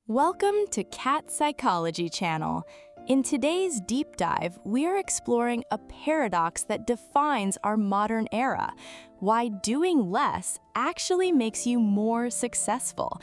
Welcome to Catsychology channel. In today's deep dive, we are exploring a paradox that defines our modern era: why doing less actually makes you more successful.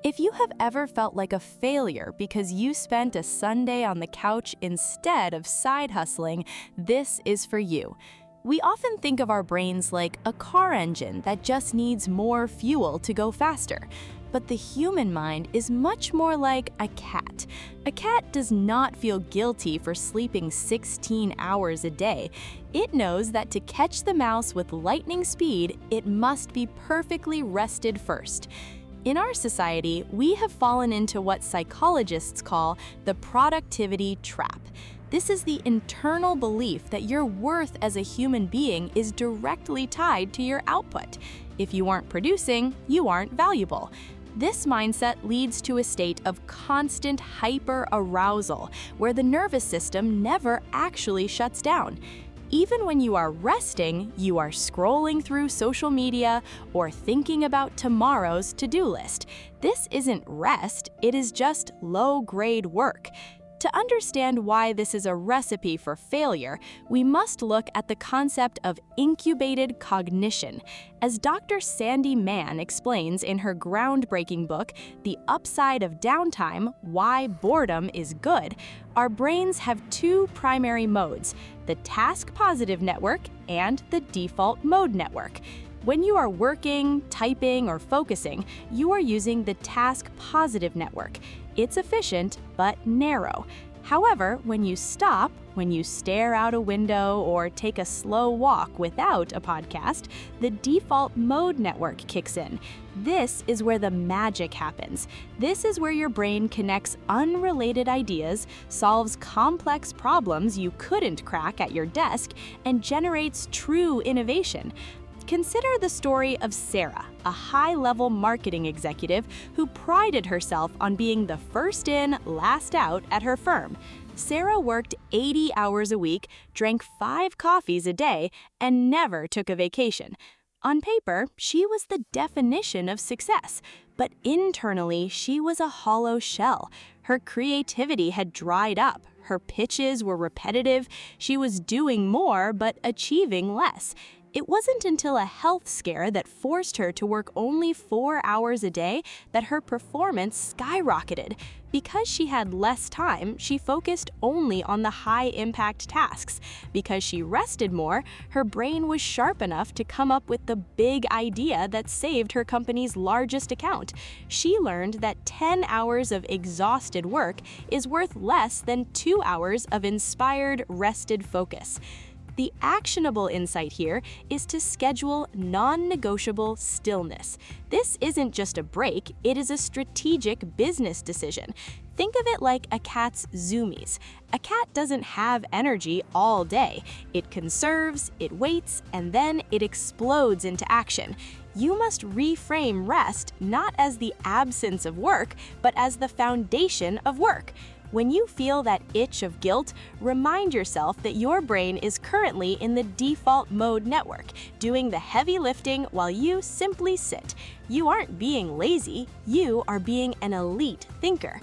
If you have ever felt like a failure because you spent a Sunday on the couch instead of side hustling, this is for you. We often think of our brains like a car engine that just needs more fuel to go faster. But the human mind is much more like a cat. A cat does not feel guilty for sleeping 16 hours a day. It knows that to catch the mouse with lightning speed, it must be perfectly rested first. In our society, we have fallen into what psychologists call the productivity trap. This is the internal belief that your worth as a human being is directly tied to your output. If you aren't producing, you aren't valuable. This mindset leads to a state of constant hyper-arousal, where the nervous system never actually shuts down. Even when you are resting, you are scrolling through social media or thinking about tomorrow's to-do list. This isn't rest, it is just low-grade work. To understand why this is a recipe for failure, we must look at the concept of incubated cognition. As Dr. Sandy Mann explains in her groundbreaking book, The Upside of Downtime: Why Boredom is Good, our brains have two primary modes: the task-positive network and the default mode network. When you are working, typing, or focusing, you are using the task-positive network. It's efficient, but narrow. However, when you stop, when you stare out a window or take a slow walk without a podcast, the default mode network kicks in. This is where the magic happens. This is where your brain connects unrelated ideas, solves complex problems you couldn't crack at your desk, and generates true innovation. Consider the story of Sarah, a high-level marketing executive who prided herself on being the first in, last out at her firm. Sarah worked 80 hours a week, drank 5 coffees a day, and never took a vacation. On paper, she was the definition of success, but internally, she was a hollow shell. Her creativity had dried up. Her pitches were repetitive. She was doing more, but achieving less. It wasn't until a health scare that forced her to work only 4 hours a day that her performance skyrocketed. Because she had less time, she focused only on the high-impact tasks. Because she rested more, her brain was sharp enough to come up with the big idea that saved her company's largest account. She learned that 10 hours of exhausted work is worth less than 2 hours of inspired, rested focus. The actionable insight here is to schedule non-negotiable stillness. This isn't just a break, it is a strategic business decision. Think of it like a cat's zoomies. A cat doesn't have energy all day. It conserves, it waits, and then it explodes into action. You must reframe rest not as the absence of work, but as the foundation of work. When you feel that itch of guilt, remind yourself that your brain is currently in the default mode network, doing the heavy lifting while you simply sit. You aren't being lazy, you are being an elite thinker.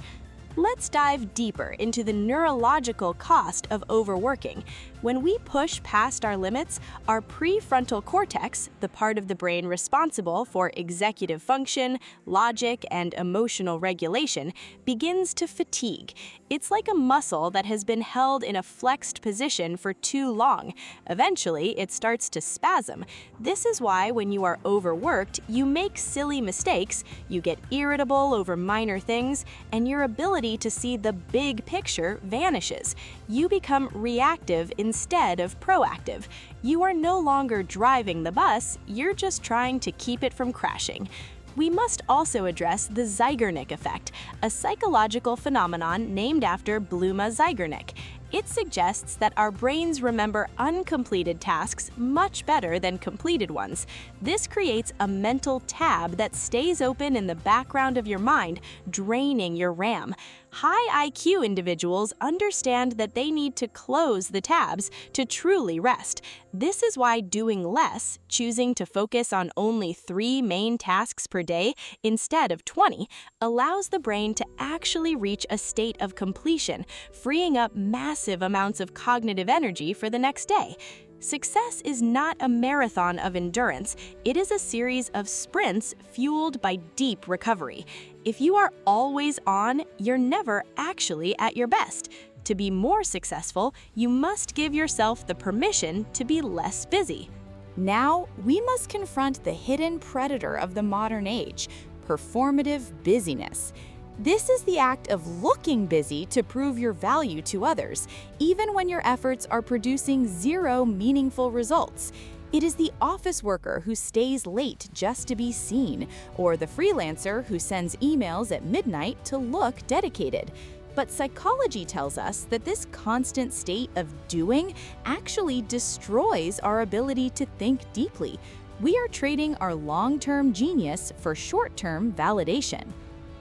Let's dive deeper into the neurological cost of overworking. When we push past our limits, our prefrontal cortex, the part of the brain responsible for executive function, logic, and emotional regulation, begins to fatigue. It's like a muscle that has been held in a flexed position for too long. Eventually, it starts to spasm. This is why when you are overworked, you make silly mistakes, you get irritable over minor things, and your ability to see the big picture vanishes. You become reactive instead of proactive. You are no longer driving the bus, you're just trying to keep it from crashing. We must also address the Zeigarnik Effect, a psychological phenomenon named after Zeigarnik. It suggests that our brains remember uncompleted tasks much better than completed ones. This creates a mental tab that stays open in the background of your mind, draining your RAM. High IQ individuals understand that they need to close the tabs to truly rest. This is why doing less, choosing to focus on only 3 main tasks per day instead of 20, allows the brain to actually reach a state of completion, freeing up massive amounts of cognitive energy for the next day. Success is not a marathon of endurance, it is a series of sprints fueled by deep recovery. If you are always on, you're never actually at your best. To be more successful, you must give yourself the permission to be less busy. Now, we must confront the hidden predator of the modern age, performative busyness. This is the act of looking busy to prove your value to others, even when your efforts are producing 0 meaningful results. It is the office worker who stays late just to be seen, or the freelancer who sends emails at midnight to look dedicated. But psychology tells us that this constant state of doing actually destroys our ability to think deeply. We are trading our long-term genius for short-term validation.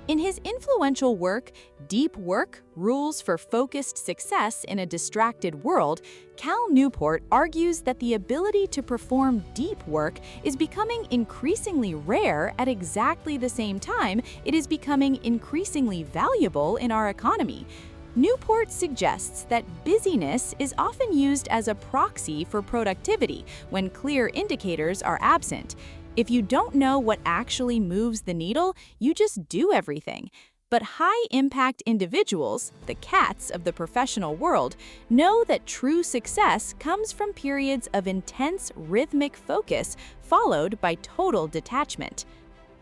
In his influential work, Deep Work: Rules for Focused Success in a Distracted World, Cal Newport argues that the ability to perform deep work is becoming increasingly rare at exactly the same time it is becoming increasingly valuable in our economy. Newport suggests that busyness is often used as a proxy for productivity when clear indicators are absent. If you don't know what actually moves the needle, you just do everything. But high-impact individuals, the cats of the professional world, know that true success comes from periods of intense rhythmic focus followed by total detachment.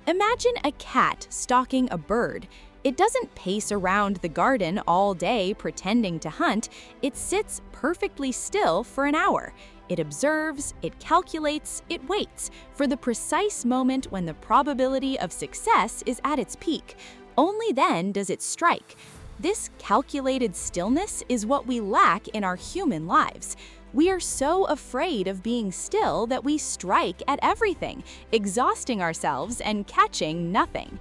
Imagine a cat stalking a bird. It doesn't pace around the garden all day pretending to hunt. It sits perfectly still for an hour. It observes, it calculates, it waits for the precise moment when the probability of success is at its peak. Only then does it strike. This calculated stillness is what we lack in our human lives. We are so afraid of being still that we strike at everything, exhausting ourselves and catching nothing.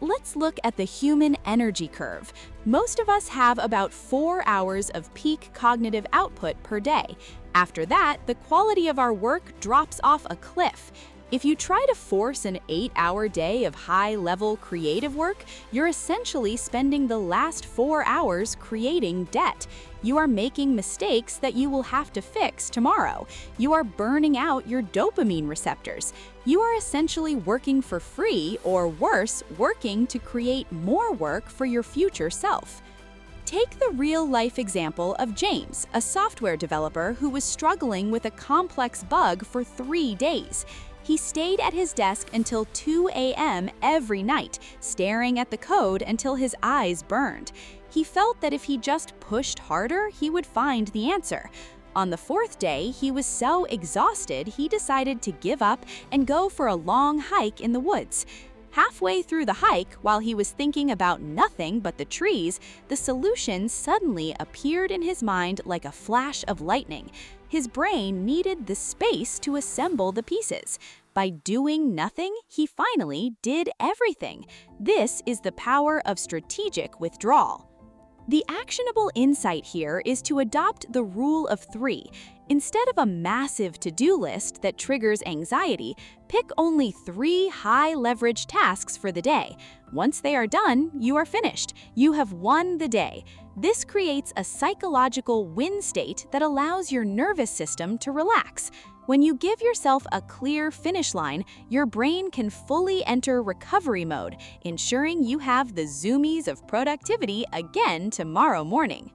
Let's look at the human energy curve. Most of us have about 4 hours of peak cognitive output per day. After that, the quality of our work drops off a cliff. If you try to force an 8-hour day of high-level creative work, you're essentially spending the last 4 hours creating debt. You are making mistakes that you will have to fix tomorrow. You are burning out your dopamine receptors. You are essentially working for free, or worse, working to create more work for your future self. Take the real-life example of James, a software developer who was struggling with a complex bug for 3 days. He stayed at his desk until 2 a.m. every night, staring at the code until his eyes burned. He felt that if he just pushed harder, he would find the answer. On the 4th day, he was so exhausted he decided to give up and go for a long hike in the woods. Halfway through the hike, while he was thinking about nothing but the trees, the solution suddenly appeared in his mind like a flash of lightning. His brain needed the space to assemble the pieces. By doing nothing, he finally did everything. This is the power of strategic withdrawal. The actionable insight here is to adopt the rule of 3. Instead of a massive to-do list that triggers anxiety, pick only 3 high-leverage tasks for the day. Once they are done, you are finished. You have won the day. This creates a psychological win state that allows your nervous system to relax. When you give yourself a clear finish line, your brain can fully enter recovery mode, ensuring you have the zoomies of productivity again tomorrow morning.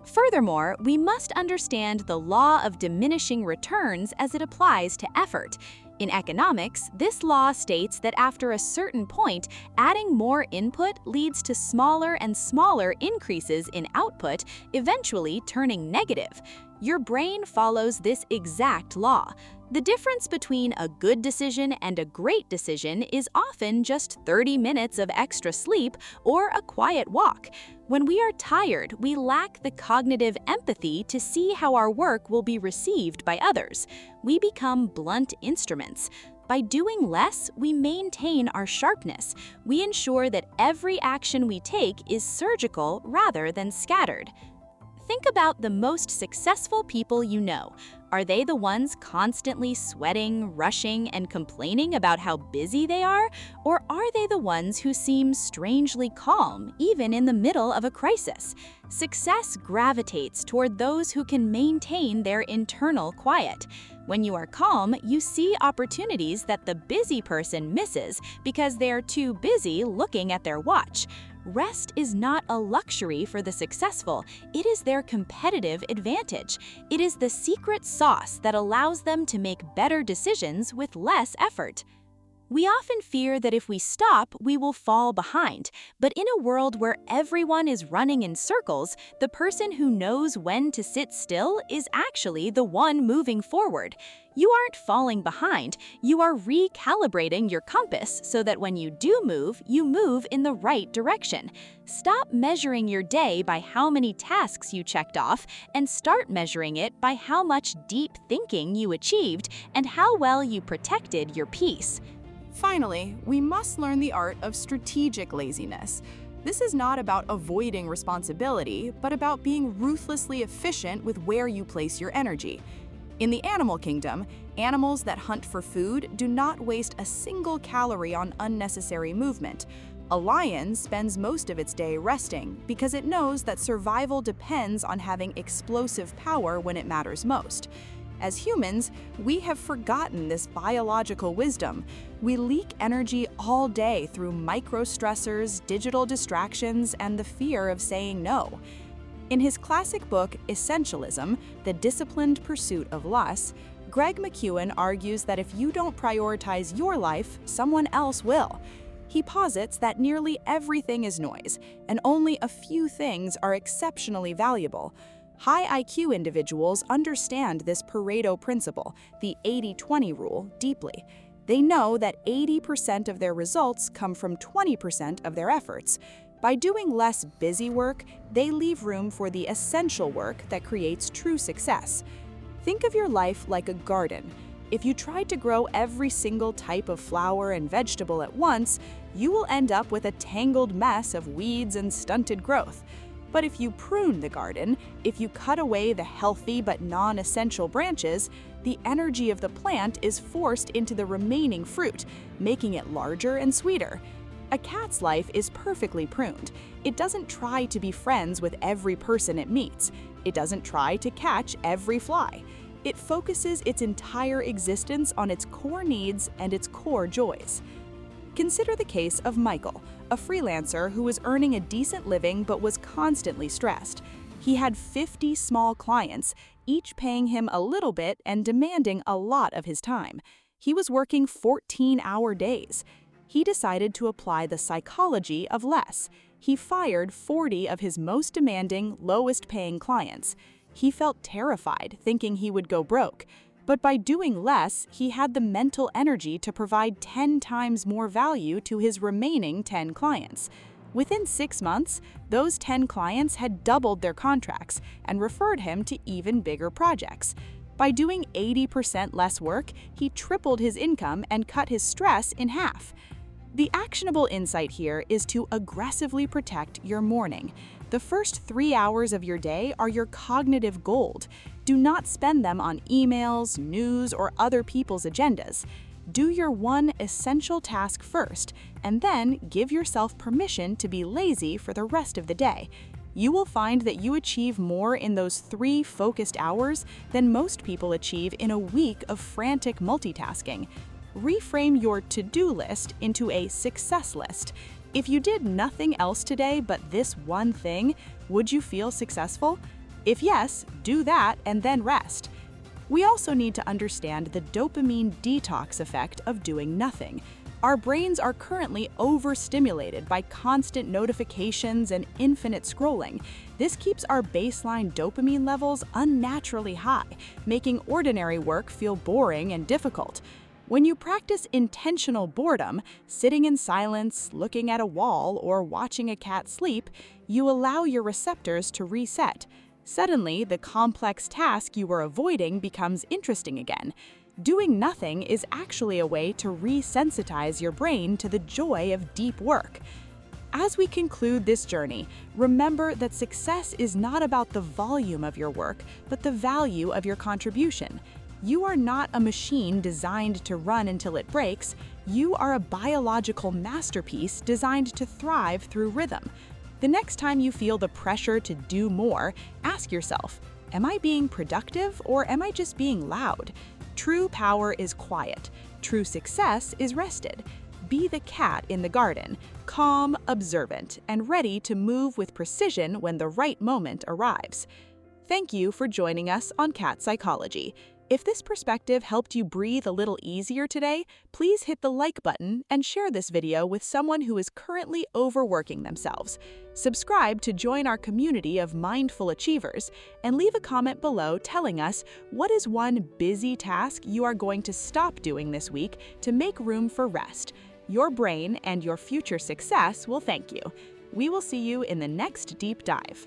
Furthermore, we must understand the law of diminishing returns as it applies to effort. In economics, this law states that after a certain point, adding more input leads to smaller and smaller increases in output, eventually turning negative. Your brain follows this exact law. The difference between a good decision and a great decision is often just 30 minutes of extra sleep or a quiet walk. When we are tired, we lack the cognitive empathy to see how our work will be received by others. We become blunt instruments. By doing less, we maintain our sharpness. We ensure that every action we take is surgical rather than scattered. Think about the most successful people you know. Are they the ones constantly sweating, rushing, and complaining about how busy they are? Or are they the ones who seem strangely calm, even in the middle of a crisis? Success gravitates toward those who can maintain their internal quiet. When you are calm, you see opportunities that the busy person misses because they are too busy looking at their watch. Rest is not a luxury for the successful, it is their competitive advantage. It is the secret sauce that allows them to make better decisions with less effort. We often fear that if we stop, we will fall behind. But in a world where everyone is running in circles, the person who knows when to sit still is actually the one moving forward. You aren't falling behind, you are recalibrating your compass so that when you do move, you move in the right direction. Stop measuring your day by how many tasks you checked off and start measuring it by how much deep thinking you achieved and how well you protected your peace. Finally, we must learn the art of strategic laziness. This is not about avoiding responsibility, but about being ruthlessly efficient with where you place your energy. In the animal kingdom, animals that hunt for food do not waste a single calorie on unnecessary movement. A lion spends most of its day resting because it knows that survival depends on having explosive power when it matters most. As humans, we have forgotten this biological wisdom. We leak energy all day through micro-stressors, digital distractions, and the fear of saying no. In his classic book, Essentialism, The Disciplined Pursuit of Less, Greg McKeown argues that if you don't prioritize your life, someone else will. He posits that nearly everything is noise, and only a few things are exceptionally valuable. High IQ individuals understand this Pareto Principle, the 80-20 rule, deeply. They know that 80% of their results come from 20% of their efforts. By doing less busy work, they leave room for the essential work that creates true success. Think of your life like a garden. If you tried to grow every single type of flower and vegetable at once, you will end up with a tangled mess of weeds and stunted growth. But if you prune the garden, if you cut away the healthy but non-essential branches, the energy of the plant is forced into the remaining fruit, making it larger and sweeter. A cat's life is perfectly pruned. It doesn't try to be friends with every person it meets. It doesn't try to catch every fly. It focuses its entire existence on its core needs and its core joys. Consider the case of Michael, a freelancer who was earning a decent living but was constantly stressed. He had 50 small clients, each paying him a little bit and demanding a lot of his time. He was working 14-hour days. He decided to apply the psychology of less. He fired 40 of his most demanding, lowest-paying clients. He felt terrified, thinking he would go broke. But by doing less, he had the mental energy to provide 10 times more value to his remaining 10 clients. Within 6 months, those 10 clients had doubled their contracts and referred him to even bigger projects. By doing 80% less work, he tripled his income and cut his stress in half. The actionable insight here is to aggressively protect your morning. The first 3 hours of your day are your cognitive gold. Do not spend them on emails, news, or other people's agendas. Do your one essential task first, and then give yourself permission to be lazy for the rest of the day. You will find that you achieve more in those 3 focused hours than most people achieve in a week of frantic multitasking. Reframe your to-do list into a success list. If you did nothing else today but this one thing, would you feel successful? If yes, do that and then rest. We also need to understand the dopamine detox effect of doing nothing. Our brains are currently overstimulated by constant notifications and infinite scrolling. This keeps our baseline dopamine levels unnaturally high, making ordinary work feel boring and difficult. When you practice intentional boredom, sitting in silence, looking at a wall, or watching a cat sleep, you allow your receptors to reset. Suddenly, the complex task you were avoiding becomes interesting again. Doing nothing is actually a way to resensitize your brain to the joy of deep work. As we conclude this journey, remember that success is not about the volume of your work, but the value of your contribution. You are not a machine designed to run until it breaks. You are a biological masterpiece designed to thrive through rhythm. The next time you feel the pressure to do more, ask yourself, am I being productive or am I just being loud? True power is quiet. True success is rested. Be the cat in the garden, calm, observant, and ready to move with precision when the right moment arrives. Thank you for joining us on Catsychology. If this perspective helped you breathe a little easier today, please hit the like button and share this video with someone who is currently overworking themselves. Subscribe to join our community of mindful achievers, and leave a comment below telling us what is one busy task you are going to stop doing this week to make room for rest. Your brain and your future success will thank you. We will see you in the next deep dive.